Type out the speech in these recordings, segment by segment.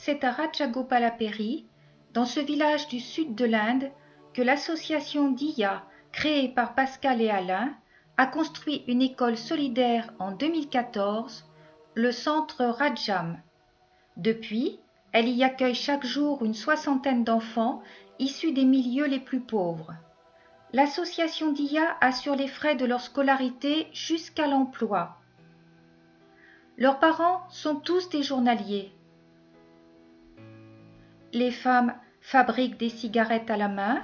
c'est à Ratchagopalaperi, dans ce village du sud de l'Inde, que l'association DIA, créée par Pascal et Alain, a construit une école solidaire en 2014, le centre Rajam. Depuis, elle y accueille chaque jour une soixantaine d'enfants issus des milieux les plus pauvres. L'association DIA assure les frais de leur scolarité jusqu'à l'emploi. Leurs parents sont tous des journaliers. Les femmes fabriquent des cigarettes à la main,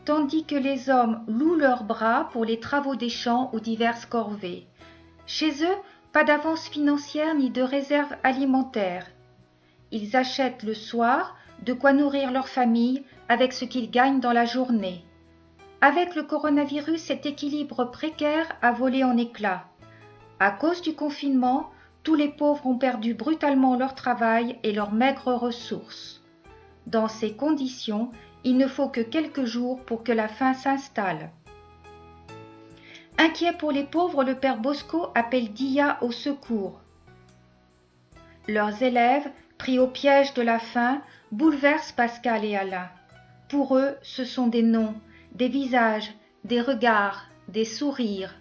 tandis que les hommes louent leurs bras pour les travaux des champs ou diverses corvées. Chez eux, pas d'avance financière ni de réserve alimentaire. Ils achètent le soir de quoi nourrir leur famille avec ce qu'ils gagnent dans la journée. Avec le coronavirus, cet équilibre précaire a volé en éclats. À cause du confinement, tous les pauvres ont perdu brutalement leur travail et leurs maigres ressources. Dans ces conditions, il ne faut que quelques jours pour que la faim s'installe. Inquiet pour les pauvres, le père Bosco appelle DIA au secours. Leurs élèves, pris au piège de la faim, bouleversent Pascal et Alain. Pour eux, ce sont des noms, des visages, des regards, des sourires.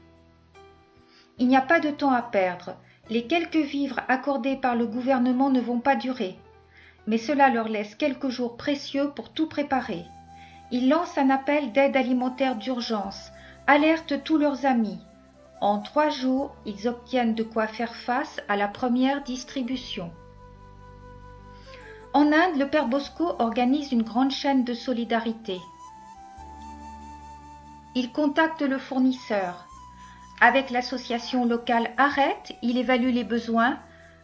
Il n'y a pas de temps à perdre. Les quelques vivres accordés par le gouvernement ne vont pas durer. Mais cela leur laisse quelques jours précieux pour tout préparer. Ils lancent un appel d'aide alimentaire d'urgence, alertent tous leurs amis. En 3 jours, ils obtiennent de quoi faire face à la première distribution. En Inde, le père Bosco organise une grande chaîne de solidarité. Il contacte le fournisseur. Avec l'association locale Arrête, il évalue les besoins,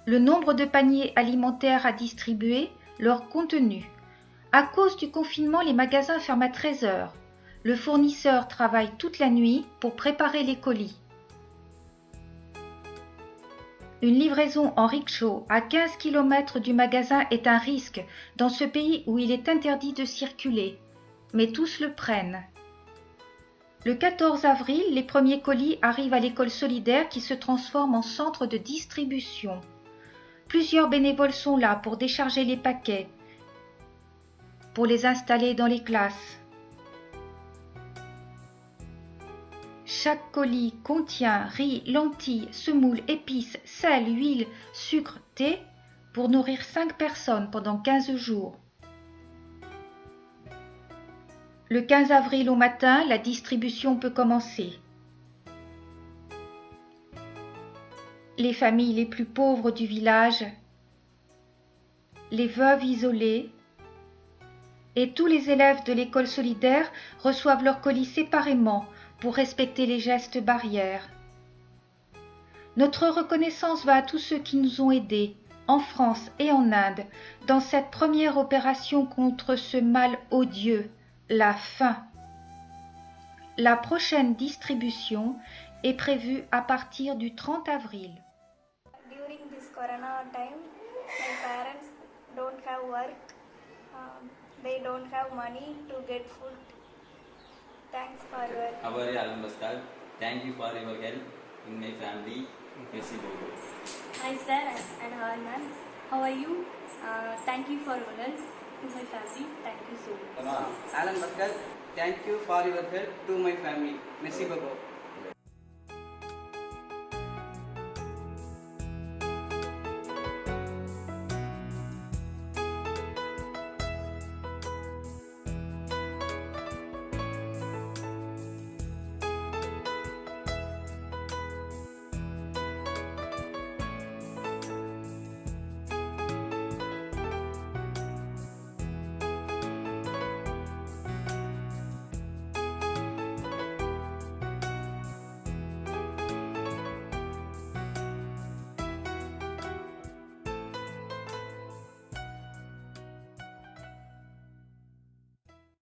le nombre de paniers alimentaires à distribuer, leur contenu. À cause du confinement, les magasins ferment à 13 heures. Le fournisseur travaille toute la nuit pour préparer les colis. Une livraison en rickshaw à 15 km du magasin est un risque dans ce pays où il est interdit de circuler, mais tous le prennent. Le 14 avril, les premiers colis arrivent à l'école solidaire qui se transforme en centre de distribution. Plusieurs bénévoles sont là pour décharger les paquets, pour les installer dans les classes. Chaque colis contient riz, lentilles, semoule, épices, sel, huile, sucre, thé pour nourrir 5 personnes pendant 15 jours. Le 15 avril au matin, la distribution peut commencer. Les familles les plus pauvres du village, les veuves isolées et tous les élèves de l'école solidaire reçoivent leurs colis séparément pour respecter les gestes barrières. Notre reconnaissance va à tous ceux qui nous ont aidés, en France et en Inde, dans cette première opération contre ce mal odieux, la faim. La prochaine distribution est prévue à partir du 30 avril. During this corona time, my parents don't have work. They don't have money to get food. Thanks for your help. How are you, Alan Pascal? Thank you for your help in my family. Merci beaucoup. Hi sir and hi ma'am. How are you? Thank you for your help to my family. Thank you so much. Alan Pascal, thank you for your help to my family. Merci beaucoup.